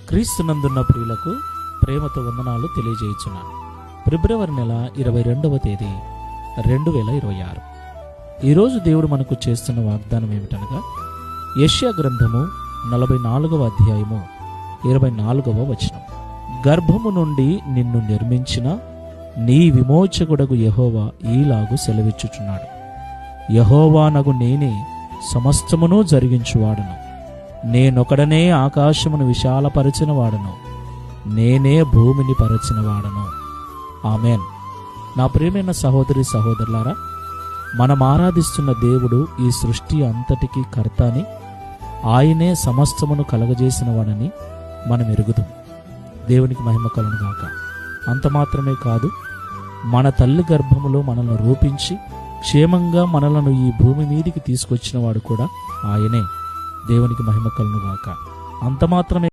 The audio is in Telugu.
క్రీస్తునందున్న ప్రియులకు ప్రేమతో వందనాలు తెలియజేయుచున్నాను. ఫిబ్రవరి నెల 22వ తేదీ 2026. ఈరోజు దేవుడు మనకు చేస్తున్న వాగ్దానం ఏమిటనగా, యెషయా గ్రంథము 44వ అధ్యాయము 24వ వచనం. గర్భము నుండి నిన్ను నిర్మించిన నీ విమోచకుడగు యెహోవా ఈలాగు సెలవిచ్చుచున్నాడు. యెహోవానగు నేనే సమస్తమును జరిగించువాడను. నేనొకడనే ఆకాశమును విశాలపరచిన వాడను, నేనే భూమిని పరచిన వాడను. ఆమెన్. నా ప్రియమైన సహోదరి సహోదరులారా, మనం ఆరాధిస్తున్న దేవుడు ఈ సృష్టి అంతటికీ కర్త అని, ఆయనే సమస్తమును కలగజేసిన వాడని మనం ఎరుగుదాం. దేవునికి మహిమ కలుగును గాక. అంత మాత్రమే కాదు, మన తల్లి గర్భములో మనల్ని రూపించి క్షేమంగా మనలను ఈ భూమి మీదికి తీసుకొచ్చిన వాడు కూడా ఆయనే. దేవునికి మహిమ కలుగును గాక. అంత మాత్రమే